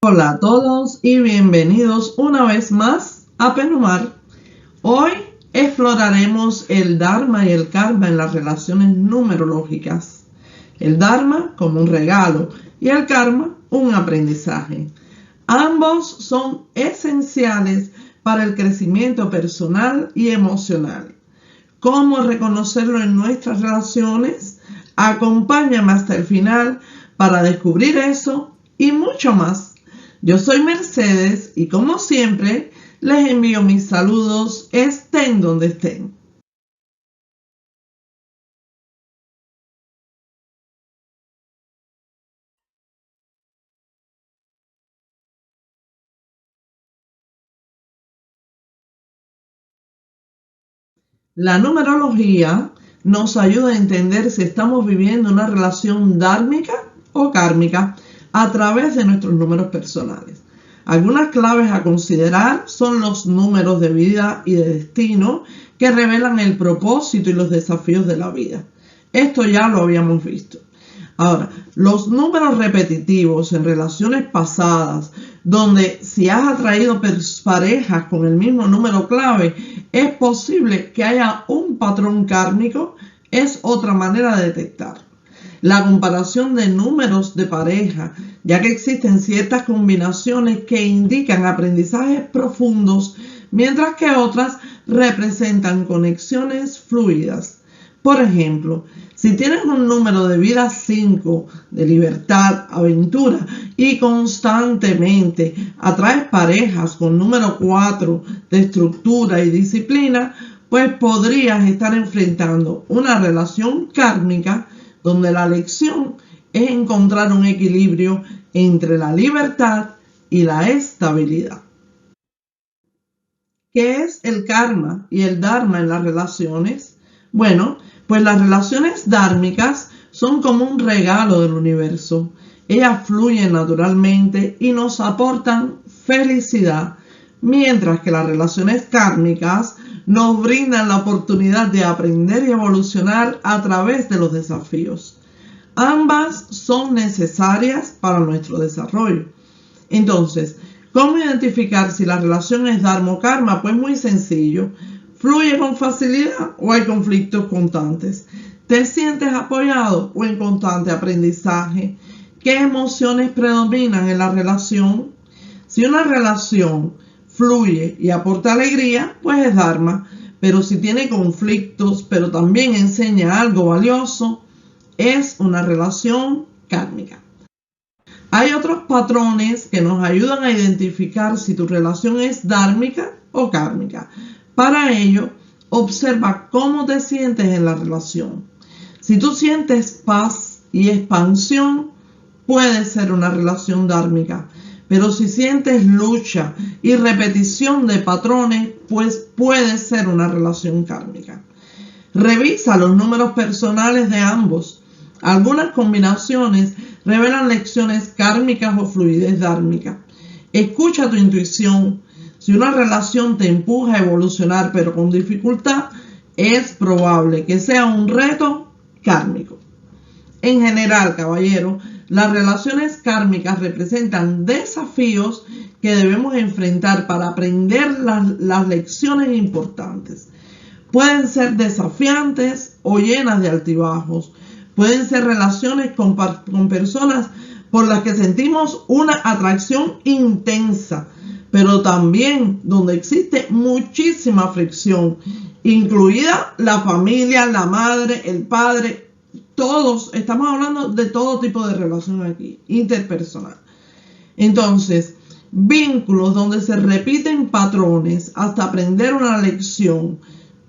Hola a todos y bienvenidos una vez más a Penumar. Hoy exploraremos el Dharma y el Karma en las relaciones numerológicas. El Dharma como un regalo y el Karma un aprendizaje. Ambos son esenciales para el crecimiento personal y emocional. ¿Cómo reconocerlo en nuestras relaciones? Acompáñame hasta el final para descubrir eso y mucho más. Yo soy Mercedes y como siempre les envío mis saludos estén donde estén. La numerología nos ayuda a entender si estamos viviendo una relación dármica o kármica a través de nuestros números personales. Algunas claves a considerar son los números de vida y de destino que revelan el propósito y los desafíos de la vida. Esto ya lo habíamos visto. Ahora, los números repetitivos en relaciones pasadas, donde si has atraído parejas con el mismo número clave, es posible que haya un patrón kármico, es otra manera de detectar. La comparación de números de pareja, ya que existen ciertas combinaciones que indican aprendizajes profundos, mientras que otras representan conexiones fluidas. Por ejemplo, si tienes un número de vida 5, de libertad, aventura, y constantemente atraes parejas con número 4, de estructura y disciplina, pues podrías estar enfrentando una relación kármica donde la lección es encontrar un equilibrio entre la libertad y la estabilidad. ¿Qué es el karma y el dharma en las relaciones? Bueno, pues las relaciones dármicas son como un regalo del universo. Ellas fluyen naturalmente y nos aportan felicidad, mientras que las relaciones kármicas nos brindan la oportunidad de aprender y evolucionar a través de los desafíos. Ambas son necesarias para nuestro desarrollo. Entonces, ¿cómo identificar si la relación es dharma o karma? Pues muy sencillo. ¿Fluye con facilidad o hay conflictos constantes? ¿Te sientes apoyado o en constante aprendizaje? ¿Qué emociones predominan en la relación? Si una relación fluye y aporta alegría, pues es dharma. Pero si tiene conflictos, pero también enseña algo valioso, es una relación kármica. Hay otros patrones que nos ayudan a identificar si tu relación es dármica o kármica. Para ello, observa cómo te sientes en la relación. Si tú sientes paz y expansión, puede ser una relación dármica. Pero si sientes lucha y repetición de patrones, pues puede ser una relación kármica. Revisa los números personales de ambos. Algunas combinaciones revelan lecciones kármicas o fluidez dármica. Escucha tu intuición. Si una relación te empuja a evolucionar pero con dificultad, es probable que sea un reto kármico. En general, caballero, las relaciones kármicas representan desafíos que debemos enfrentar para aprender las lecciones importantes. Pueden ser desafiantes o llenas de altibajos. Pueden ser relaciones con personas por las que sentimos una atracción intensa, pero también donde existe muchísima fricción, incluida la familia, la madre, el padre, todos, estamos hablando de todo tipo de relación aquí, interpersonal. Entonces, vínculos donde se repiten patrones hasta aprender una lección,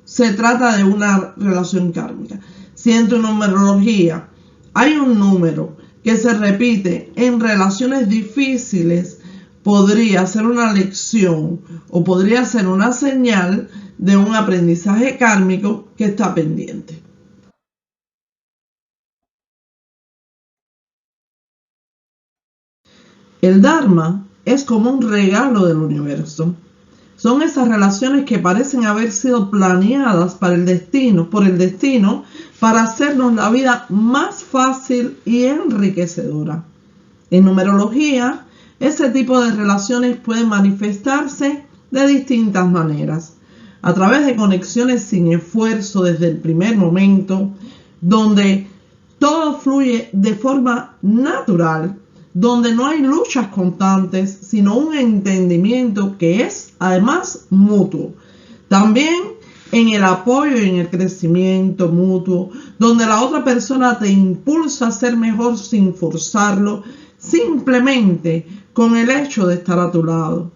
se trata de una relación kármica. Si en tu numerología hay un número que se repite en relaciones difíciles, podría ser una lección o podría ser una señal de un aprendizaje kármico que está pendiente. El Dharma es como un regalo del universo. Son esas relaciones que parecen haber sido planeadas por el destino, para hacernos la vida más fácil y enriquecedora. En numerología, ese tipo de relaciones pueden manifestarse de distintas maneras. A través de conexiones sin esfuerzo desde el primer momento, donde todo fluye de forma natural, donde no hay luchas constantes, sino un entendimiento que es además mutuo. También en el apoyo y en el crecimiento mutuo, donde la otra persona te impulsa a ser mejor sin forzarlo, simplemente con el hecho de estar a tu lado.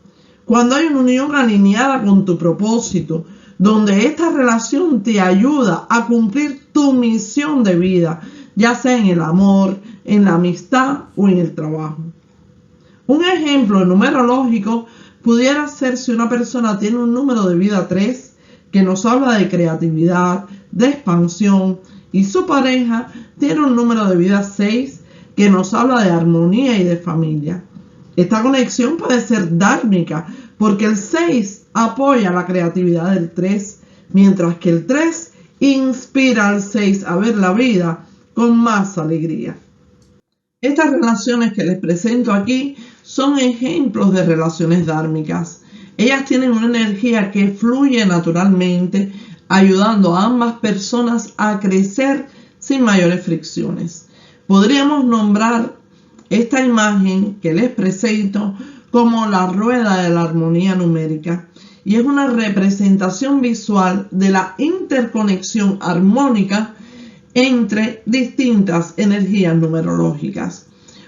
Cuando hay una unión alineada con tu propósito, donde esta relación te ayuda a cumplir tu misión de vida, ya sea en el amor, en la amistad o en el trabajo. Un ejemplo numerológico pudiera ser si una persona tiene un número de vida 3, que nos habla de creatividad, de expansión, y su pareja tiene un número de vida 6, que nos habla de armonía y de familia. Esta conexión puede ser dármica, porque el 6 apoya la creatividad del 3, mientras que el 3 inspira al 6 a ver la vida con más alegría. Estas relaciones que les presento aquí son ejemplos de relaciones dármicas. Ellas tienen una energía que fluye naturalmente, ayudando a ambas personas a crecer sin mayores fricciones. Podríamos nombrar esta imagen que les presento como la rueda de la armonía numérica, y es una representación visual de la interconexión armónica entre distintas energías numerológicas.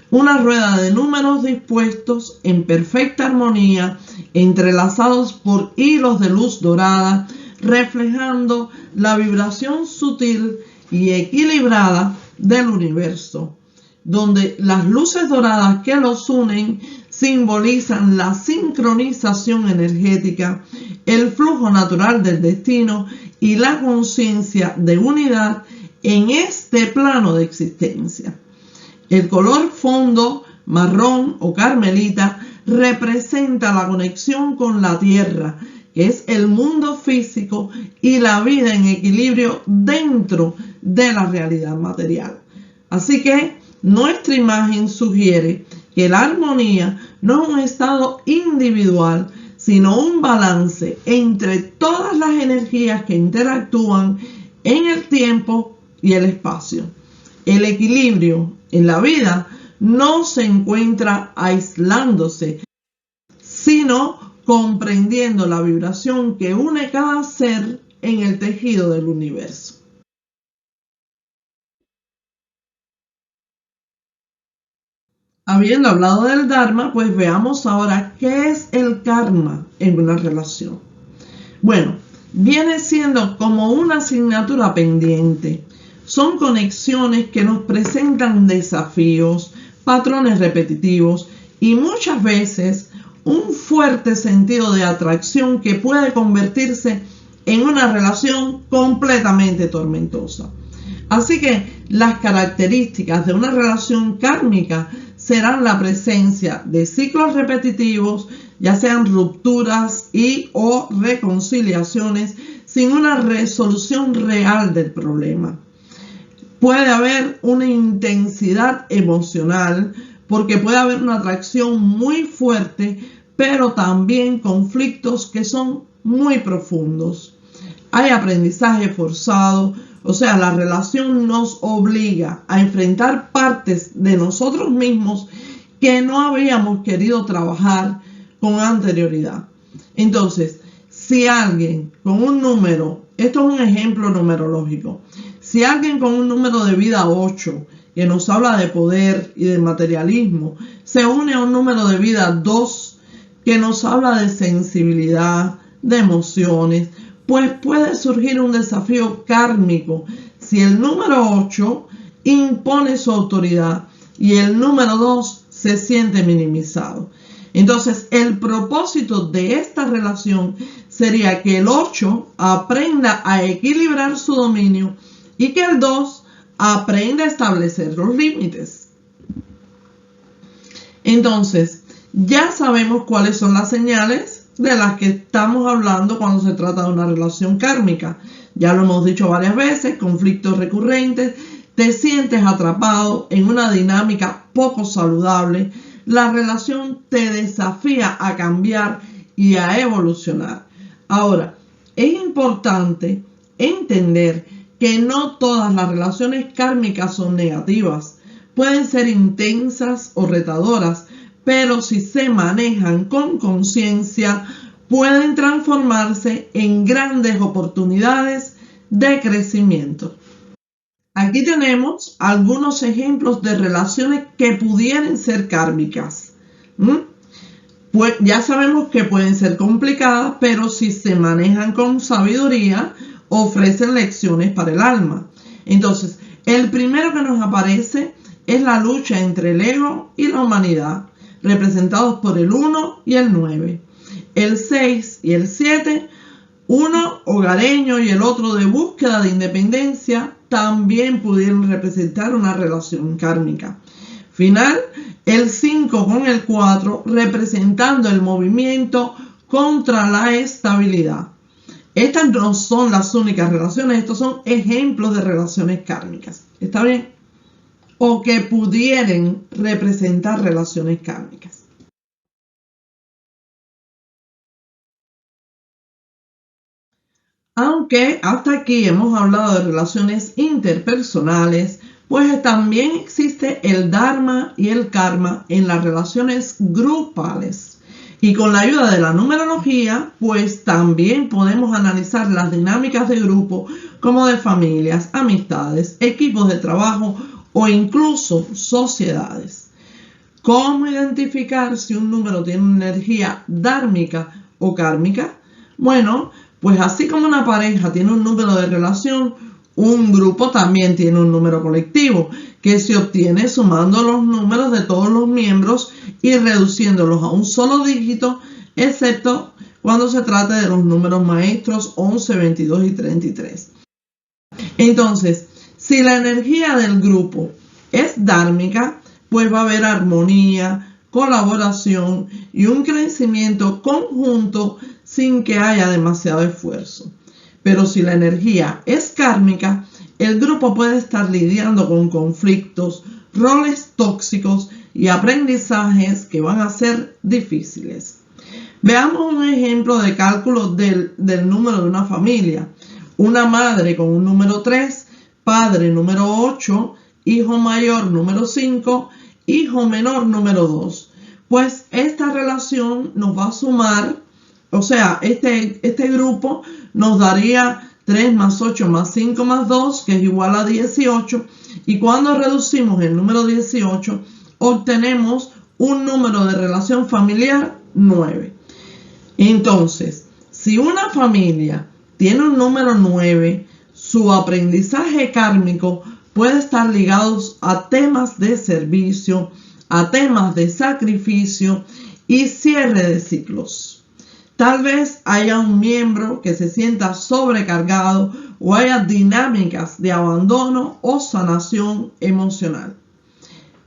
Una rueda de números dispuestos en perfecta armonía, entrelazados por hilos de luz dorada, reflejando la vibración sutil y equilibrada del universo, donde las luces doradas que los unen simbolizan la sincronización energética, el flujo natural del destino y la conciencia de unidad en este plano de existencia. El color fondo marrón o carmelita representa la conexión con la tierra, que es el mundo físico y la vida en equilibrio dentro de la realidad material. Así que nuestra imagen sugiere que la armonía no es un estado individual, sino un balance entre todas las energías que interactúan en el tiempo y el espacio. El equilibrio en la vida no se encuentra aislándose, sino comprendiendo la vibración que une cada ser en el tejido del universo. Habiendo hablado del Dharma, pues veamos ahora qué es el karma en una relación. Bueno, viene siendo como una asignatura pendiente. Son conexiones que nos presentan desafíos, patrones repetitivos y muchas veces un fuerte sentido de atracción que puede convertirse en una relación completamente tormentosa. Así que las características de una relación kármica serán la presencia de ciclos repetitivos, ya sean rupturas y o reconciliaciones sin una resolución real del problema. Puede haber una intensidad emocional porque puede haber una atracción muy fuerte, pero también conflictos que son muy profundos. Hay aprendizaje forzado, o sea, la relación nos obliga a enfrentar partes de nosotros mismos que no habíamos querido trabajar con anterioridad. Entonces, si alguien con un número, esto es un ejemplo numerológico, si alguien con un número de vida 8, que nos habla de poder y de materialismo, se une a un número de vida 2, que nos habla de sensibilidad, de emociones, pues puede surgir un desafío kármico si el número 8 impone su autoridad y el número 2 se siente minimizado. Entonces, el propósito de esta relación sería que el 8 aprenda a equilibrar su dominio y que el 2 aprenda a establecer los límites. Entonces, ya sabemos cuáles son las señales de las que estamos hablando cuando se trata de una relación kármica. Ya lo hemos dicho varias veces, conflictos recurrentes, te sientes atrapado en una dinámica poco saludable, la relación te desafía a cambiar y a evolucionar. Ahora, es importante entender que no todas las relaciones kármicas son negativas. Pueden ser intensas o retadoras, pero si se manejan con conciencia, pueden transformarse en grandes oportunidades de crecimiento. Aquí tenemos algunos ejemplos de relaciones que pudieran ser kármicas. Pues ya sabemos que pueden ser complicadas, pero si se manejan con sabiduría, ofrecen lecciones para el alma. Entonces, el primero que nos aparece es la lucha entre el ego y la humanidad, representados por el 1 y el 9. El 6 y el 7, uno hogareño y el otro de búsqueda de independencia, también pudieron representar una relación kármica. Final, el 5 con el 4, representando el movimiento contra la estabilidad. Estas no son las únicas relaciones, estos son ejemplos de relaciones kármicas. ¿Está bien? O que pudieran representar relaciones kármicas. Aunque hasta aquí hemos hablado de relaciones interpersonales, pues también existe el dharma y el karma en las relaciones grupales. Y con la ayuda de la numerología, pues también podemos analizar las dinámicas de grupo como de familias, amistades, equipos de trabajo o incluso sociedades. ¿Cómo identificar si un número tiene una energía dármica o kármica? Bueno, pues así como una pareja tiene un número de relación, un grupo también tiene un número colectivo que se obtiene sumando los números de todos los miembros y reduciéndolos a un solo dígito, excepto cuando se trata de los números maestros 11, 22 y 33. Entonces, si la energía del grupo es dármica, pues va a haber armonía, colaboración y un crecimiento conjunto sin que haya demasiado esfuerzo. Pero si la energía es kármica, el grupo puede estar lidiando con conflictos, roles tóxicos y aprendizajes que van a ser difíciles. Veamos un ejemplo de cálculo del número de una familia. Una madre con un número 3, padre número 8, hijo mayor número 5, hijo menor número 2. Pues esta relación nos va a sumar, o sea, este grupo nos daría 3 más 8 más 5 más 2, que es igual a 18. Y cuando reducimos el número 18, obtenemos un número de relación familiar 9. Entonces, si una familia tiene un número 9, su aprendizaje kármico puede estar ligado a temas de servicio, a temas de sacrificio y cierre de ciclos. Tal vez haya un miembro que se sienta sobrecargado o haya dinámicas de abandono o sanación emocional.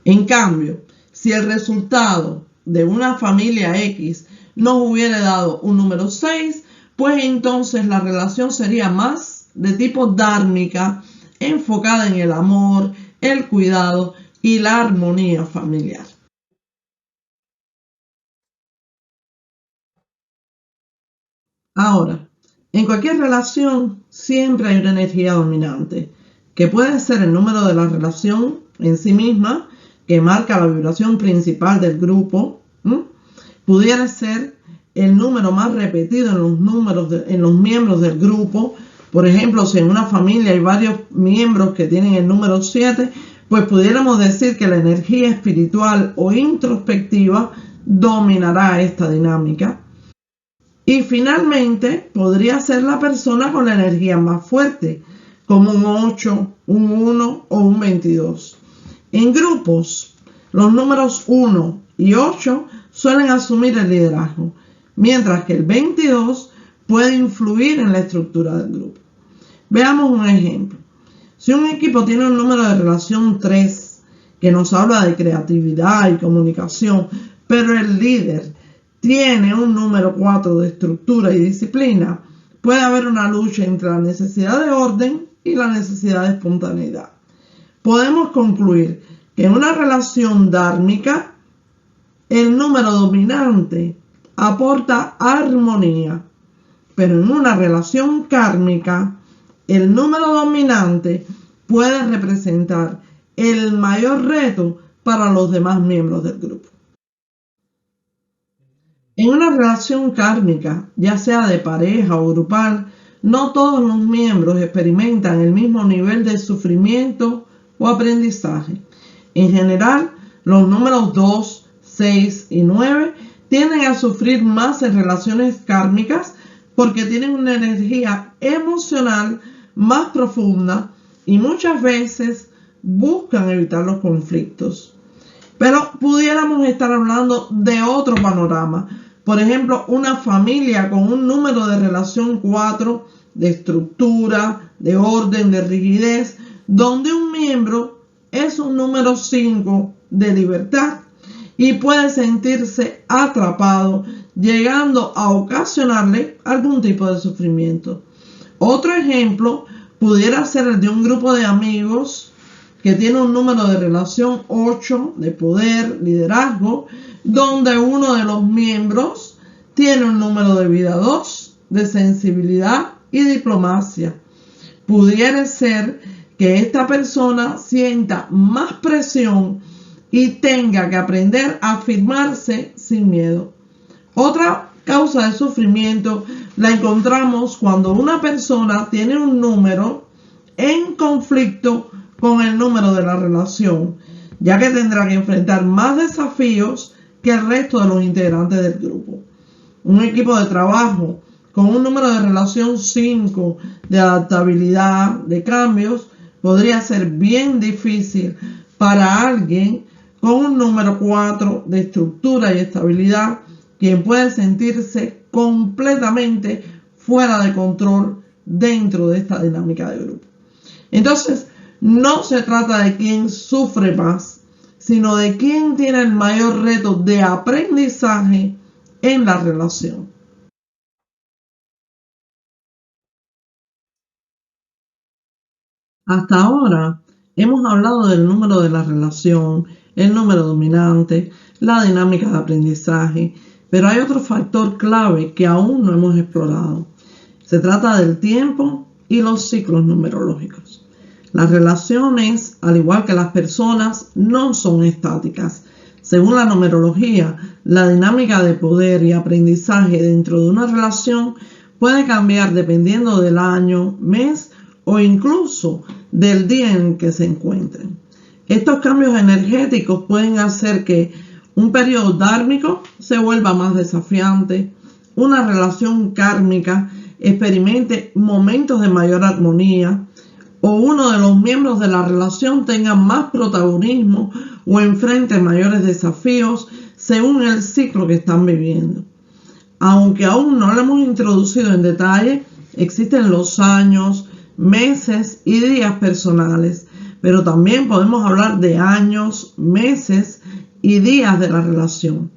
En cambio, si el resultado de una familia X nos hubiera dado un número 6, pues entonces la relación sería más de tipo dármica, enfocada en el amor, el cuidado y la armonía familiar. Ahora, en cualquier relación siempre hay una energía dominante, que puede ser el número de la relación en sí misma, que marca la vibración principal del grupo, pudiera ser el número más repetido en los miembros del grupo. Por ejemplo, si en una familia hay varios miembros que tienen el número 7, pues pudiéramos decir que la energía espiritual o introspectiva dominará esta dinámica. Y finalmente podría ser la persona con la energía más fuerte, como un 8, un 1 o un 22. En grupos, los números 1 y 8 suelen asumir el liderazgo, mientras que el 22 puede influir en la estructura del grupo. Veamos un ejemplo. Si un equipo tiene un número de relación 3, que nos habla de creatividad y comunicación, pero el líder tiene un número 4 de estructura y disciplina, puede haber una lucha entre la necesidad de orden y la necesidad de espontaneidad. Podemos concluir que en una relación dármica, el número dominante aporta armonía, pero en una relación kármica, el número dominante puede representar el mayor reto para los demás miembros del grupo. En una relación kármica, ya sea de pareja o grupal, no todos los miembros experimentan el mismo nivel de sufrimiento o aprendizaje. En general, los números 2, 6 y 9 tienden a sufrir más en relaciones kármicas porque tienen una energía emocional más profunda y muchas veces buscan evitar los conflictos. Pero pudiéramos estar hablando de otro panorama. Por ejemplo, una familia con un número de relación 4, de estructura, de orden, de rigidez, donde un miembro es un número 5 de libertad y puede sentirse atrapado, llegando a ocasionarle algún tipo de sufrimiento. Otro ejemplo pudiera ser el de un grupo de amigos que tiene un número de relación 8 de poder, liderazgo, donde uno de los miembros tiene un número de vida 2 de sensibilidad y diplomacia. Pudiera ser que esta persona sienta más presión y tenga que aprender a afirmarse sin miedo. Otra causa de sufrimiento la encontramos cuando una persona tiene un número en conflicto con el número de la relación, ya que tendrá que enfrentar más desafíos que el resto de los integrantes del grupo. Un equipo de trabajo con un número de relación 5 de adaptabilidad, de cambios, podría ser bien difícil para alguien con un número 4 de estructura y estabilidad, quien puede sentirse completamente fuera de control dentro de esta dinámica de grupo. Entonces, no se trata de quién sufre más, sino de quién tiene el mayor reto de aprendizaje en la relación. Hasta ahora hemos hablado del número de la relación, el número dominante, la dinámica de aprendizaje, pero hay otro factor clave que aún no hemos explorado. Se trata del tiempo y los ciclos numerológicos. Las relaciones, al igual que las personas, no son estáticas. Según la numerología, la dinámica de poder y aprendizaje dentro de una relación puede cambiar dependiendo del año, mes o incluso del día en que se encuentren. Estos cambios energéticos pueden hacer que un periodo dármico se vuelva más desafiante, una relación kármica experimente momentos de mayor armonía, o uno de los miembros de la relación tenga más protagonismo o enfrente mayores desafíos según el ciclo que están viviendo. Aunque aún no lo hemos introducido en detalle, existen los años, meses y días personales, pero también podemos hablar de años, meses y días de la relación.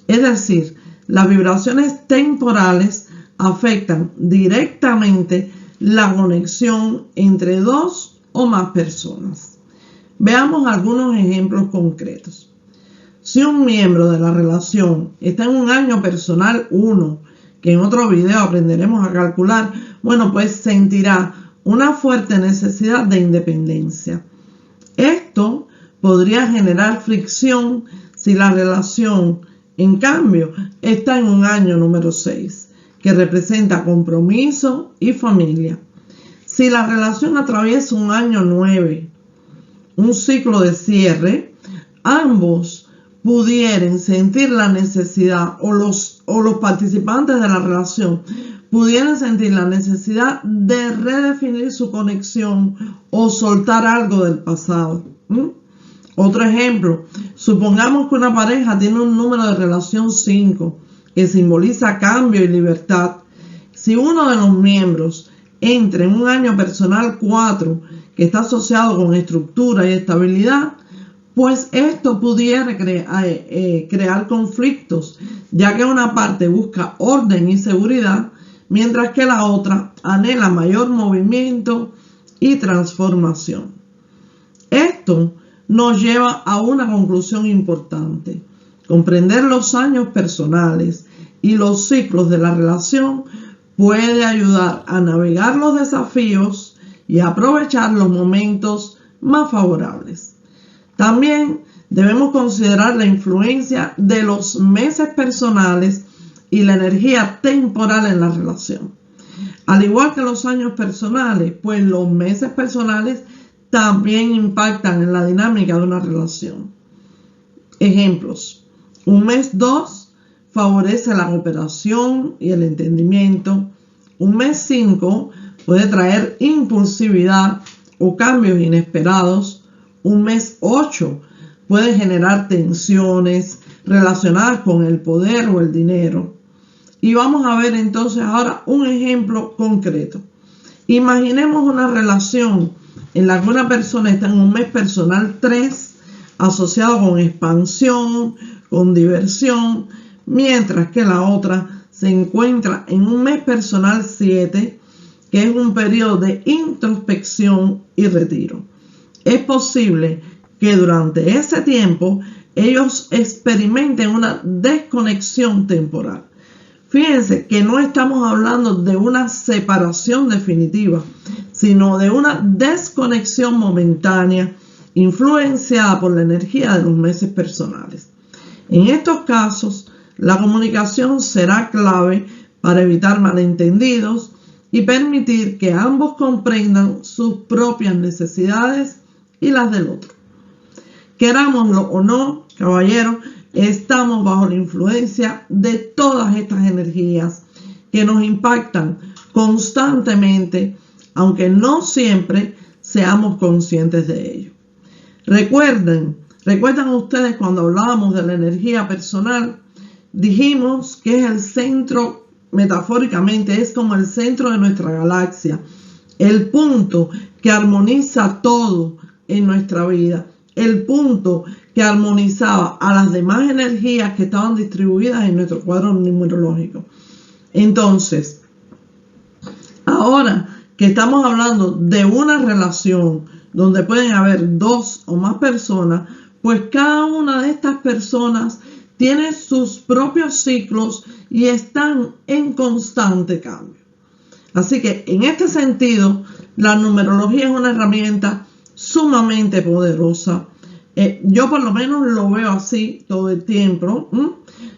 Es decir, las vibraciones temporales afectan directamente la conexión entre dos o más personas. Veamos algunos ejemplos concretos. Si un miembro de la relación está en un año personal 1, que en otro video aprenderemos a calcular, bueno, pues sentirá una fuerte necesidad de independencia. Esto podría generar fricción si la relación, en cambio, está en un año número 6, que representa compromiso y familia. Si la relación atraviesa un año 9, un ciclo de cierre, ambos pudieran sentir la necesidad, o los participantes de la relación pudieran sentir la necesidad de redefinir su conexión o soltar algo del pasado. Otro ejemplo, supongamos que una pareja tiene un número de relación 5, que simboliza cambio y libertad. Si uno de los miembros entra en un año personal 4, que está asociado con estructura y estabilidad, pues esto pudiera crear conflictos, ya que una parte busca orden y seguridad, mientras que la otra anhela mayor movimiento y transformación. Esto nos lleva a una conclusión importante. Comprender los años personales y los ciclos de la relación puede ayudar a navegar los desafíos y aprovechar los momentos más favorables. También debemos considerar la influencia de los meses personales y la energía temporal en la relación. Al igual que los años personales, pues los meses personales también impactan en la dinámica de una relación. Ejemplos: un mes 2 favorece la cooperación y el entendimiento. Un mes 5 puede traer impulsividad o cambios inesperados. Un mes 8 puede generar tensiones relacionadas con el poder o el dinero. Y vamos a ver entonces ahora un ejemplo concreto. Imaginemos una relación en la que una persona está en un mes personal 3 asociado con expansión, con diversión, mientras que la otra se encuentra en un mes personal 7, que es un periodo de introspección y retiro. Es posible que durante ese tiempo ellos experimenten una desconexión temporal. Fíjense que no estamos hablando de una separación definitiva, sino de una desconexión momentánea influenciada por la energía de los meses personales. En estos casos, la comunicación será clave para evitar malentendidos y permitir que ambos comprendan sus propias necesidades y las del otro. Querámoslo o no, caballeros, estamos bajo la influencia de todas estas energías que nos impactan constantemente, aunque no siempre seamos conscientes de ello. ¿Recuerdan ustedes cuando hablábamos de la energía personal? Dijimos que es el centro, metafóricamente, es como el centro de nuestra galaxia, el punto que armoniza todo en nuestra vida, el punto que armonizaba a las demás energías que estaban distribuidas en nuestro cuadro numerológico. Entonces, ahora que estamos hablando de una relación donde pueden haber 2 o más personas, pues cada una de estas personas tiene sus propios ciclos y están en constante cambio. Así que en este sentido, la numerología es una herramienta sumamente poderosa. Yo por lo menos lo veo así todo el tiempo.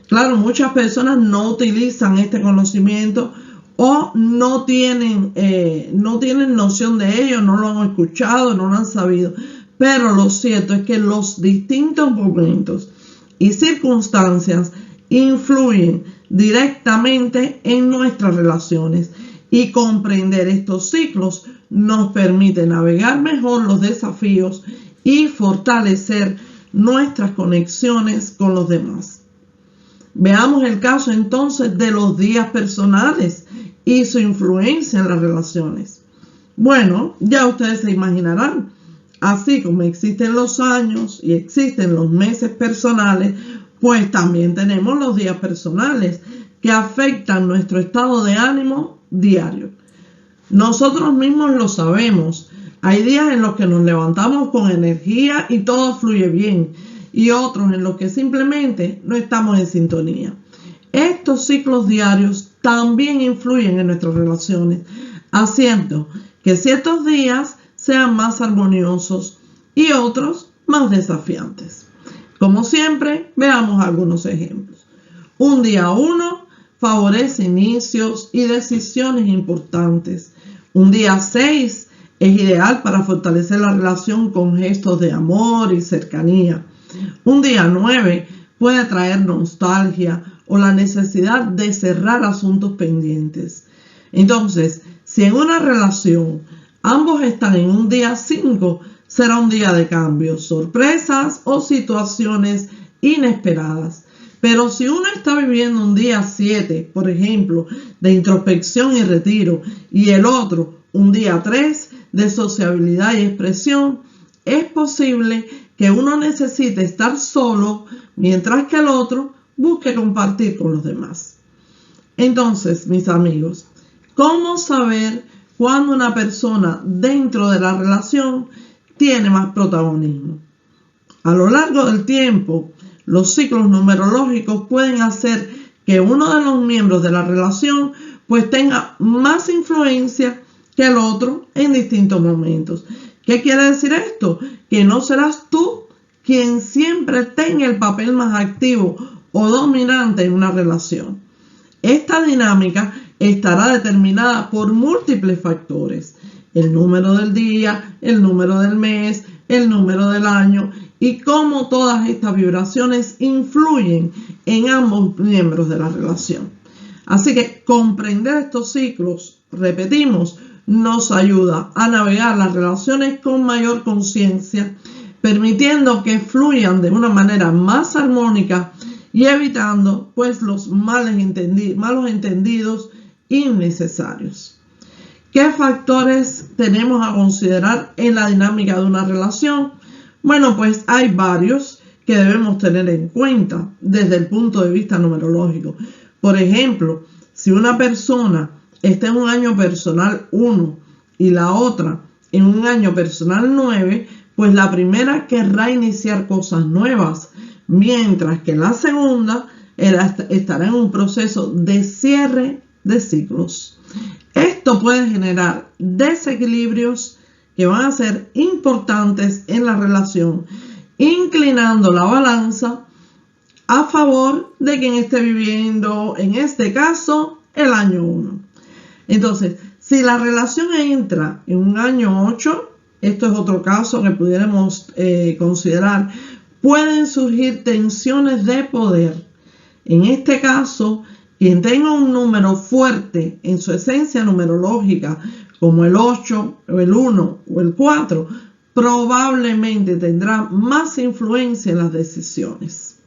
Claro, muchas personas no utilizan este conocimiento o no tienen noción de ello, no lo han escuchado, no lo han sabido. Pero lo cierto es que los distintos momentos y circunstancias influyen directamente en nuestras relaciones, y comprender estos ciclos nos permite navegar mejor los desafíos y fortalecer nuestras conexiones con los demás. Veamos el caso entonces de los días personales y su influencia en las relaciones. Bueno, ya ustedes se imaginarán, así como existen los años y existen los meses personales, pues también tenemos los días personales que afectan nuestro estado de ánimo diario. Nosotros mismos lo sabemos. Hay días en los que nos levantamos con energía y todo fluye bien, y otros en los que simplemente no estamos en sintonía. Estos ciclos diarios también influyen en nuestras relaciones, haciendo que ciertos días sean más armoniosos y otros más desafiantes. Como siempre, veamos algunos ejemplos. Un día 1 favorece inicios y decisiones importantes. Un día 6 es ideal para fortalecer la relación con gestos de amor y cercanía. Un día 9 puede traer nostalgia o la necesidad de cerrar asuntos pendientes. Entonces, si en una relación ambos están en un día 5, será un día de cambios, sorpresas o situaciones inesperadas. Pero si uno está viviendo un día 7, por ejemplo, de introspección y retiro, y el otro un día 3 de sociabilidad y expresión, es posible que uno necesite estar solo, mientras que el otro busque compartir con los demás. Entonces, mis amigos, ¿cómo saber cuándo una persona dentro de la relación tiene más protagonismo? A lo largo del tiempo, los ciclos numerológicos pueden hacer que uno de los miembros de la relación pues tenga más influencia que el otro en distintos momentos. ¿Qué quiere decir esto? Que no serás tú quien siempre tenga el papel más activo o dominante en una relación. Esta dinámica estará determinada por múltiples factores: el número del día, el número del mes, el número del año, y cómo todas estas vibraciones influyen en ambos miembros de la relación. Así que comprender estos ciclos, repetimos, nos ayuda a navegar las relaciones con mayor conciencia, permitiendo que fluyan de una manera más armónica y evitando pues los malos entendidos innecesarios. ¿Qué factores tenemos a considerar en la dinámica de una relación? Bueno, pues hay varios que debemos tener en cuenta desde el punto de vista numerológico. Por ejemplo, si una persona está en un año personal 1 y la otra en un año personal 9, pues la primera querrá iniciar cosas nuevas, mientras que la segunda estará en un proceso de cierre de ciclos. Esto puede generar desequilibrios que van a ser importantes en la relación, inclinando la balanza a favor de quien esté viviendo, en este caso, el año 1. Entonces, si la relación entra en un año 8, esto es otro caso que pudiéramos considerar, pueden surgir tensiones de poder. En este caso, quien tenga un número fuerte en su esencia numerológica, como el 8, o el 1 o el 4, probablemente tendrá más influencia en las decisiones.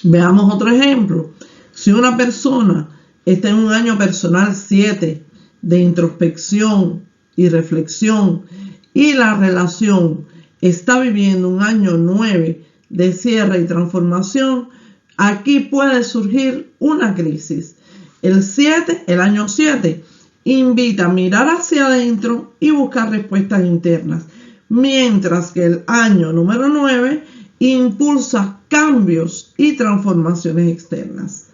Veamos otro ejemplo. Si una persona está en un año personal 7 de introspección y reflexión, y la relación está viviendo un año 9 de cierre y transformación, aquí puede surgir una crisis. El año 7, invita a mirar hacia adentro y buscar respuestas internas, mientras que el año número 9 impulsa cambios y transformaciones externas.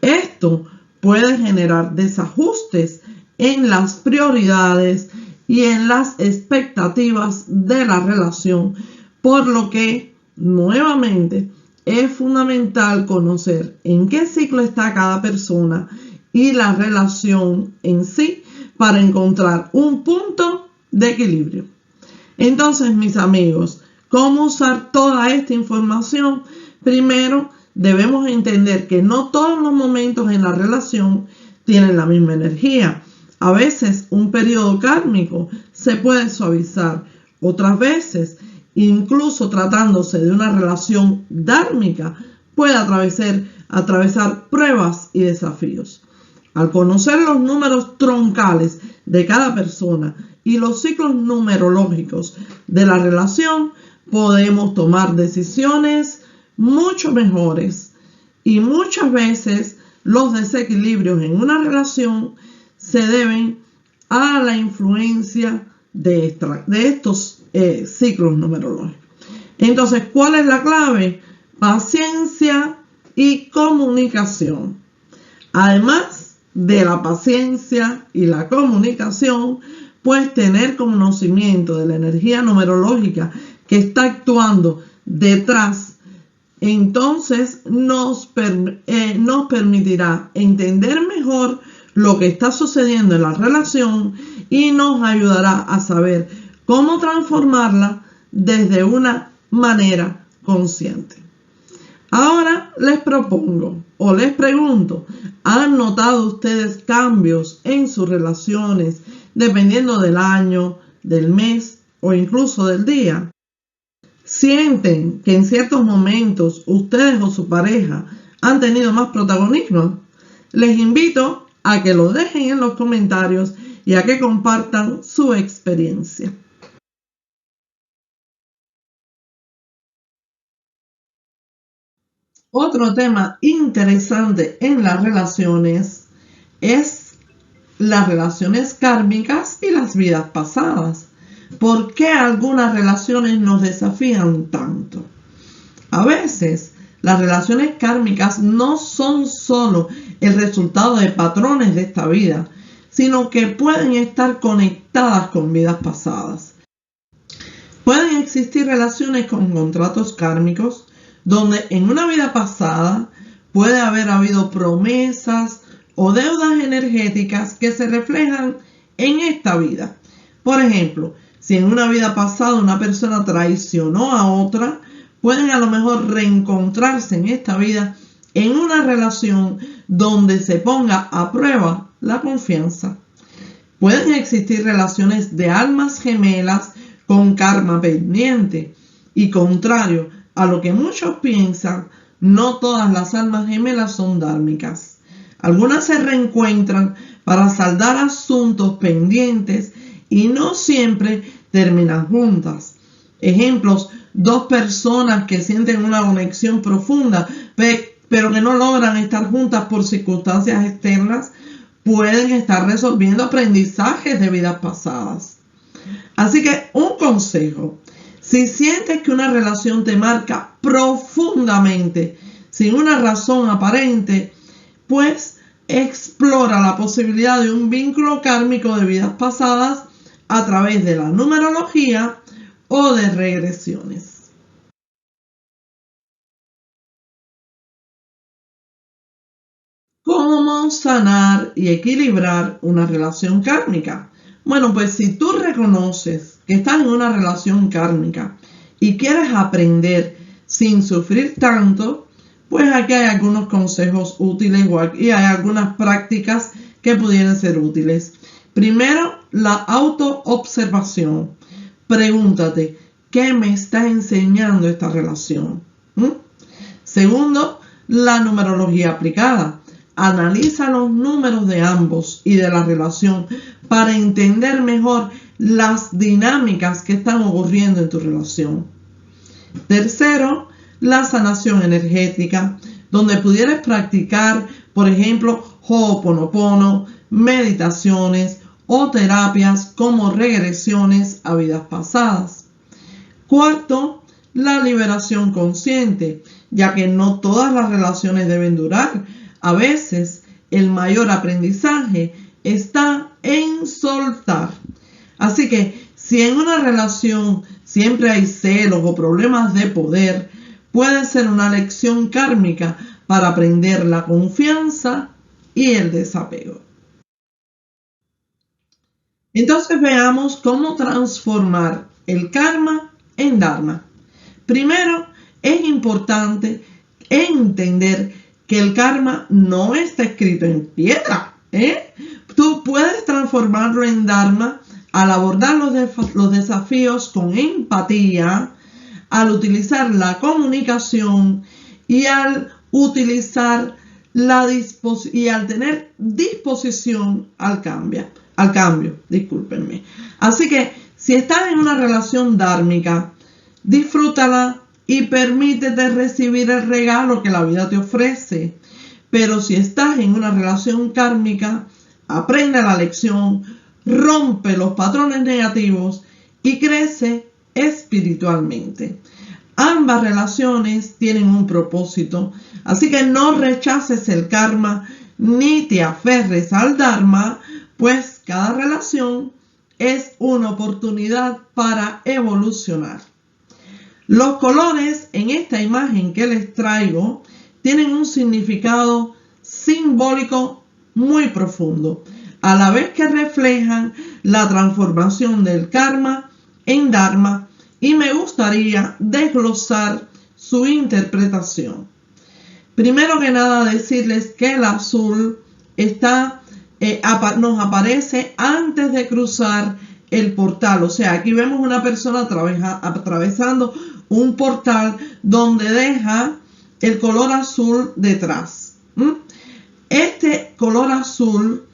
Esto puede generar desajustes en las prioridades y en las expectativas de la relación, por lo que nuevamente es fundamental conocer en qué ciclo está cada persona y la relación en sí para encontrar un punto de equilibrio. Entonces, mis amigos, ¿cómo usar toda esta información? Primero, debemos entender que no todos los momentos en la relación tienen la misma energía. A veces un periodo kármico se puede suavizar, otras veces, incluso tratándose de una relación dármica, puede atravesar pruebas y desafíos. Al conocer los números troncales de cada persona y los ciclos numerológicos de la relación, podemos tomar decisiones mucho mejores, y muchas veces los desequilibrios en una relación se deben a la influencia de estos ciclos numerológicos. Entonces, ¿cuál es la clave? Paciencia y comunicación. Además de la paciencia y la comunicación, pues tener conocimiento de la energía numerológica que está actuando detrás, entonces nos permitirá entender mejor lo que está sucediendo en la relación y nos ayudará a saber cómo transformarla desde una manera consciente. Ahora les propongo o les pregunto, ¿han notado ustedes cambios en sus relaciones dependiendo del año, del mes o incluso del día? ¿Sienten que en ciertos momentos ustedes o su pareja han tenido más protagonismo? Les invito a que lo dejen en los comentarios y a que compartan su experiencia. Otro tema interesante en las relaciones es las relaciones kármicas y las vidas pasadas. ¿Por qué algunas relaciones nos desafían tanto? A veces, las relaciones kármicas no son solo el resultado de patrones de esta vida, sino que pueden estar conectadas con vidas pasadas. Pueden existir relaciones con contratos kármicos, donde en una vida pasada puede haber habido promesas o deudas energéticas que se reflejan en esta vida. Por ejemplo, si en una vida pasada una persona traicionó a otra, pueden a lo mejor reencontrarse en esta vida en una relación donde se ponga a prueba la confianza. Pueden existir relaciones de almas gemelas con karma pendiente y contrario a lo que muchos piensan, no todas las almas gemelas son dármicas. Algunas se reencuentran para saldar asuntos pendientes y no siempre terminan juntas. Ejemplos: dos personas que sienten una conexión profunda, pero que no logran estar juntas por circunstancias externas, pueden estar resolviendo aprendizajes de vidas pasadas. Así que un consejo: si sientes que una relación te marca profundamente, sin una razón aparente, pues explora la posibilidad de un vínculo kármico de vidas pasadas a través de la numerología o de regresiones. ¿Cómo sanar y equilibrar una relación kármica? Bueno, pues si tú reconoces que estás en una relación kármica y quieres aprender sin sufrir tanto, pues aquí hay algunos consejos útiles y hay algunas prácticas que pudieran ser útiles. Primero, la autoobservación. Pregúntate, ¿qué me está enseñando esta relación? Segundo, la numerología aplicada. Analiza los números de ambos y de la relación para entender mejor las dinámicas que están ocurriendo en tu relación. Tercero, la sanación energética, donde pudieras practicar, por ejemplo, Ho'oponopono, meditaciones o terapias como regresiones a vidas pasadas. Cuarto, la liberación consciente, ya que no todas las relaciones deben durar. A veces el mayor aprendizaje está en soltar. Así que si en una relación siempre hay celos o problemas de poder, puede ser una lección kármica para aprender la confianza y el desapego. Entonces veamos cómo transformar el karma en dharma. Primero, es importante entender que el karma no está escrito en piedra. Tú puedes transformarlo en dharma al abordar los desafíos con empatía, al utilizar la comunicación y al utilizar y al tener disposición al cambio. Discúlpenme. Así que si estás en una relación dármica, disfrútala y permítete recibir el regalo que la vida te ofrece. Pero si estás en una relación kármica, aprende la lección, rompe los patrones negativos y crece espiritualmente. Ambas relaciones tienen un propósito, así que no rechaces el karma ni te aferres al dharma, pues cada relación es una oportunidad para evolucionar. Los colores en esta imagen que les traigo tienen un significado simbólico muy profundo, a la vez que reflejan la transformación del karma en dharma, y me gustaría desglosar su interpretación. Primero que nada, decirles que el azul nos aparece antes de cruzar el portal. O sea, aquí vemos una persona atravesando un portal donde deja el color azul detrás. Este color azul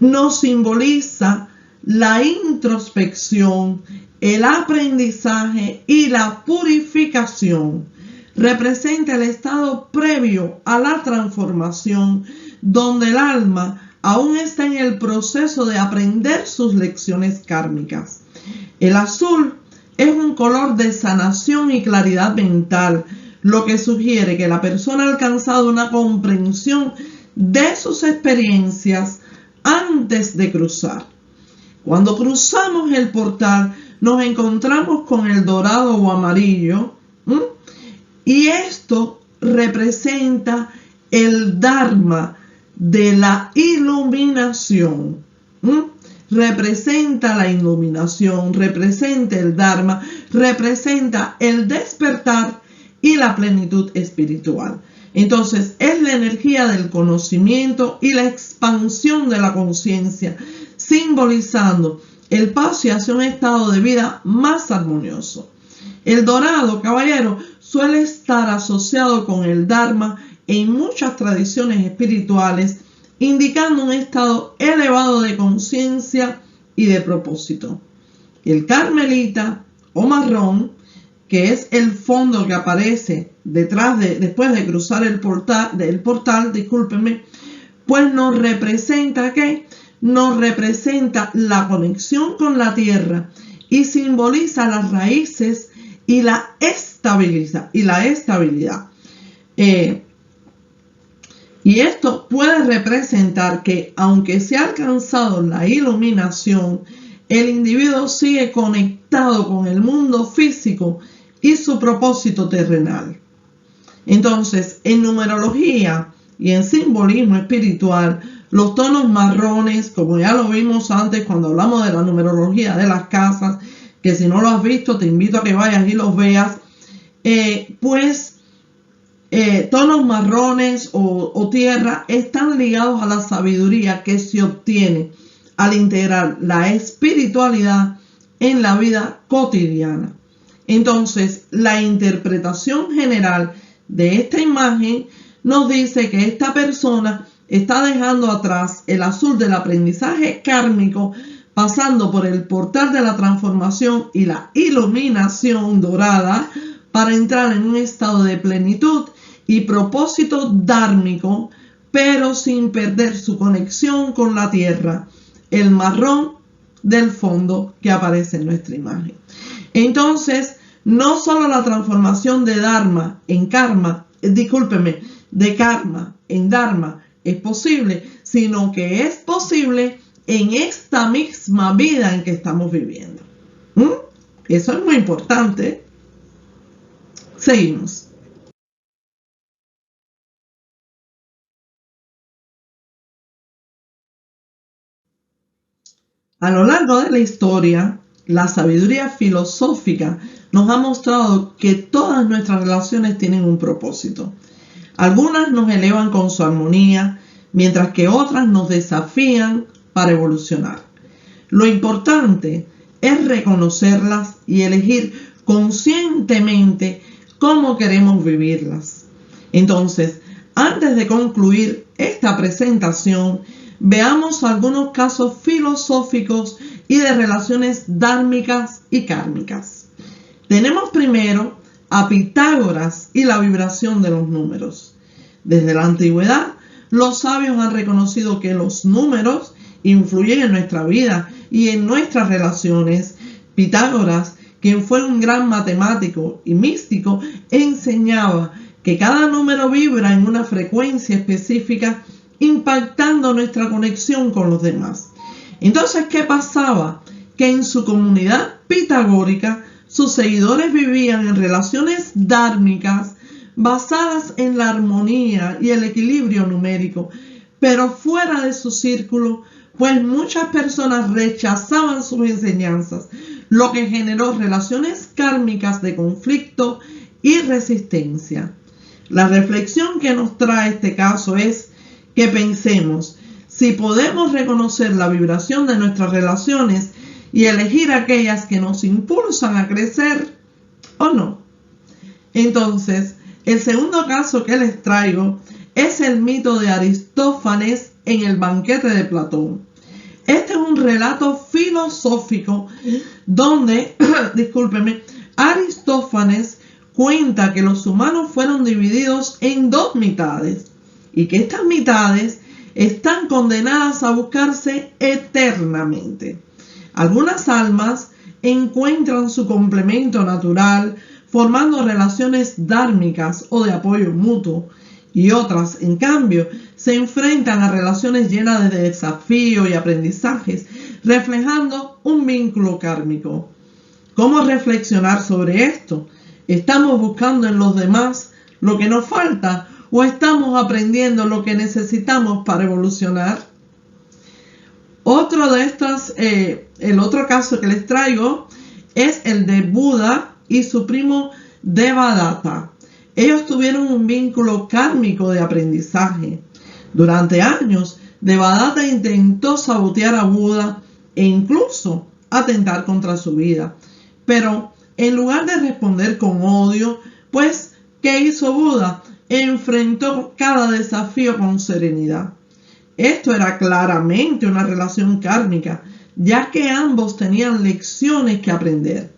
nos simboliza la introspección, el aprendizaje y la purificación. Representa el estado previo a la transformación, donde el alma aún está en el proceso de aprender sus lecciones kármicas. El azul es un color de sanación y claridad mental, lo que sugiere que la persona ha alcanzado una comprensión de sus experiencias antes de cruzar. Cuando cruzamos el portal, nos encontramos con el dorado o amarillo, y esto representa el Dharma de la iluminación. Representa la iluminación, representa el Dharma, representa el despertar y la plenitud espiritual. Entonces, es la energía del conocimiento y la expansión de la conciencia, simbolizando el paso hacia un estado de vida más armonioso. El dorado, caballero, suele estar asociado con el Dharma en muchas tradiciones espirituales, indicando un estado elevado de conciencia y de propósito. El carmelita o marrón, que es el fondo que aparece después de cruzar el portal, pues nos representa ¿qué? Nos representa la conexión con la tierra y simboliza las raíces y la estabilidad. Y esto puede representar que, aunque se ha alcanzado la iluminación, el individuo sigue conectado con el mundo físico y su propósito terrenal. Entonces, en numerología y en simbolismo espiritual, los tonos marrones, como ya lo vimos antes cuando hablamos de la numerología de las casas, que si no lo has visto te invito a que vayas y los veas, tonos marrones o tierra están ligados a la sabiduría que se obtiene al integrar la espiritualidad en la vida cotidiana. Entonces, la interpretación general de esta imagen nos dice que esta persona está dejando atrás el azul del aprendizaje kármico, pasando por el portal de la transformación y la iluminación dorada para entrar en un estado de plenitud y propósito dármico, pero sin perder su conexión con la tierra, el marrón del fondo que aparece en nuestra imagen. Entonces, no solo la transformación de karma en dharma es posible, sino que es posible en esta misma vida en que estamos viviendo. Eso es muy importante. Seguimos. A lo largo de la historia, la sabiduría filosófica nos ha mostrado que todas nuestras relaciones tienen un propósito. Algunas nos elevan con su armonía, mientras que otras nos desafían para evolucionar. Lo importante es reconocerlas y elegir conscientemente cómo queremos vivirlas. Entonces, antes de concluir esta presentación, veamos algunos casos filosóficos y de relaciones dármicas y kármicas. Tenemos primero a Pitágoras y la vibración de los números. Desde la antigüedad, los sabios han reconocido que los números influyen en nuestra vida y en nuestras relaciones. Pitágoras, quien fue un gran matemático y místico, enseñaba que cada número vibra en una frecuencia específica, impactando nuestra conexión con los demás. Entonces, ¿qué pasaba? Que en su comunidad pitagórica, sus seguidores vivían en relaciones dármicas basadas en la armonía y el equilibrio numérico, pero fuera de su círculo, pues muchas personas rechazaban sus enseñanzas, lo que generó relaciones kármicas de conflicto y resistencia. La reflexión que nos trae este caso es que pensemos si podemos reconocer la vibración de nuestras relaciones y elegir aquellas que nos impulsan a crecer o no. Entonces, el segundo caso que les traigo es el mito de Aristófanes en el banquete de Platón. Este es un relato filosófico donde, Aristófanes cuenta que los humanos fueron divididos en dos mitades y que estas mitades están condenadas a buscarse eternamente. Algunas almas encuentran su complemento natural formando relaciones dármicas o de apoyo mutuo, y otras, en cambio, se enfrentan a relaciones llenas de desafíos y aprendizajes, reflejando un vínculo kármico. ¿Cómo reflexionar sobre esto? ¿Estamos buscando en los demás lo que nos falta o estamos aprendiendo lo que necesitamos para evolucionar? El otro caso que les traigo es el de Buda y su primo Devadatta. Ellos tuvieron un vínculo kármico de aprendizaje. Durante años, Devadatta intentó sabotear a Buda e incluso atentar contra su vida. Pero en lugar de responder con odio, pues, ¿qué hizo Buda? Enfrentó cada desafío con serenidad. Esto era claramente una relación kármica, ya que ambos tenían lecciones que aprender.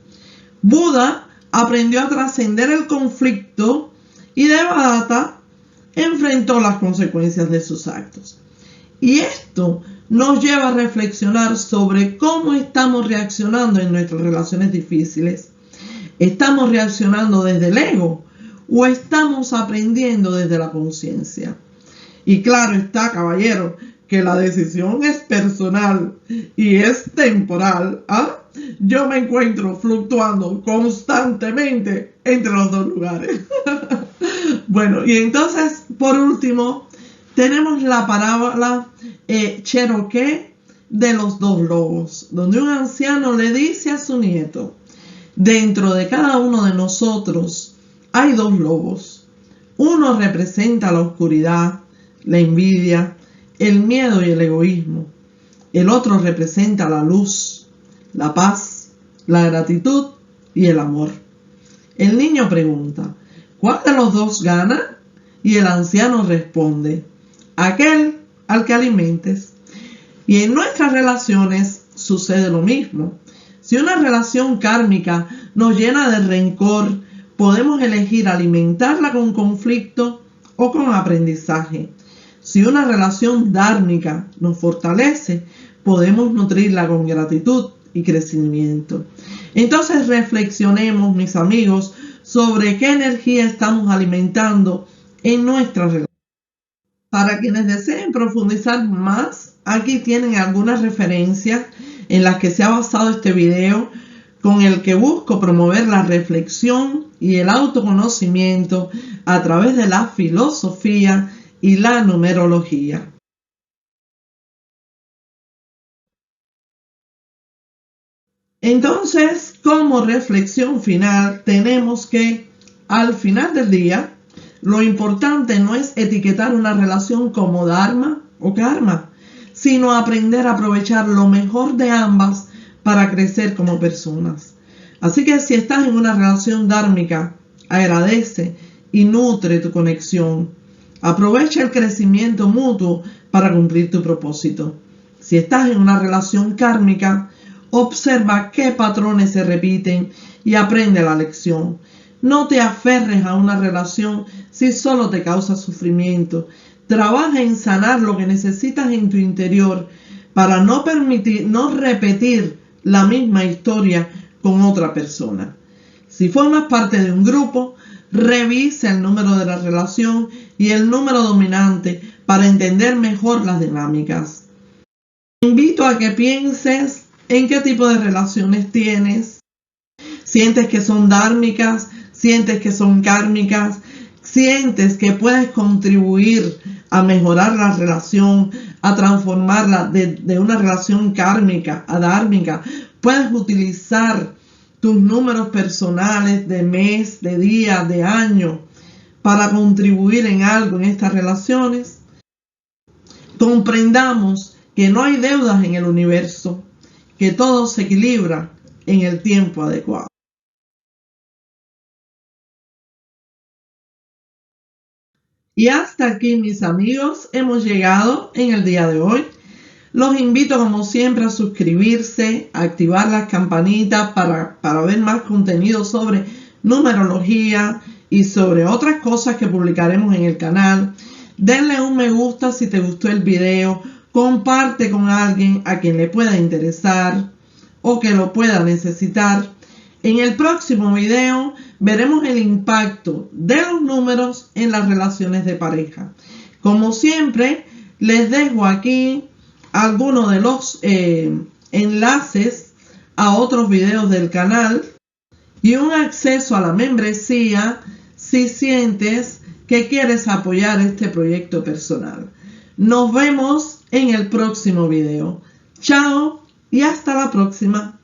Buda aprendió a trascender el conflicto y Devadatta enfrentó las consecuencias de sus actos. Y esto nos lleva a reflexionar sobre cómo estamos reaccionando en nuestras relaciones difíciles. ¿Estamos reaccionando desde el ego o estamos aprendiendo desde la conciencia? Y claro está, caballero, que la decisión es personal y es temporal. Yo me encuentro fluctuando constantemente entre los dos lugares. Bueno, y entonces, por último, tenemos la parábola Cherokee de los dos lobos, donde un anciano le dice a su nieto: dentro de cada uno de nosotros hay dos lobos. Uno representa la oscuridad, la envidia, el miedo y el egoísmo. El otro representa la luz, la paz, la gratitud y el amor. El niño pregunta: ¿cuál de los dos gana? Y el anciano responde: aquel al que alimentes. Y en nuestras relaciones sucede lo mismo. Si una relación kármica nos llena de rencor, podemos elegir alimentarla con conflicto o con aprendizaje. Si una relación dármica nos fortalece, podemos nutrirla con gratitud y crecimiento. Entonces reflexionemos, mis amigos, sobre qué energía estamos alimentando en nuestra relación. Para quienes deseen profundizar más, aquí tienen algunas referencias en las que se ha basado este video, con el que busco promover la reflexión y el autoconocimiento a través de la filosofía y la numerología. Entonces, como reflexión final, tenemos que, al final del día, lo importante no es etiquetar una relación como dharma o karma, sino aprender a aprovechar lo mejor de ambas para crecer como personas. Así que si estás en una relación dármica, agradece y nutre tu conexión. Aprovecha el crecimiento mutuo para cumplir tu propósito. Si estás en una relación kármica, observa qué patrones se repiten y aprende la lección. No te aferres a una relación si solo te causa sufrimiento. Trabaja en sanar lo que necesitas en tu interior para no repetir la misma historia con otra persona. Si formas parte de un grupo, revisa el número de la relación y el número dominante para entender mejor las dinámicas. Te invito a que pienses en qué tipo de relaciones tienes. ¿Sientes que son dármicas? ¿Sientes que son kármicas? ¿Sientes que puedes contribuir a mejorar la relación, a transformarla de una relación kármica a dármica? ¿Puedes utilizar tus números personales de mes, de día, de año para contribuir en algo en estas relaciones? Comprendamos que no hay deudas en el universo, que todo se equilibra en el tiempo adecuado. Y hasta aquí, mis amigos, hemos llegado en el día de hoy. Los invito, como siempre, a suscribirse, a activar las campanitas para ver más contenido sobre numerología y sobre otras cosas que publicaremos en el canal. Denle un me gusta si te gustó el video. Comparte con alguien a quien le pueda interesar. o que lo pueda necesitar. En el próximo video veremos el impacto de los números en las relaciones de pareja. Como siempre, les dejo aquí algunos de los enlaces a otros videos del canal y un acceso a la membresía si sientes que quieres apoyar este proyecto personal. Nos vemos en el próximo video. Chao y hasta la próxima.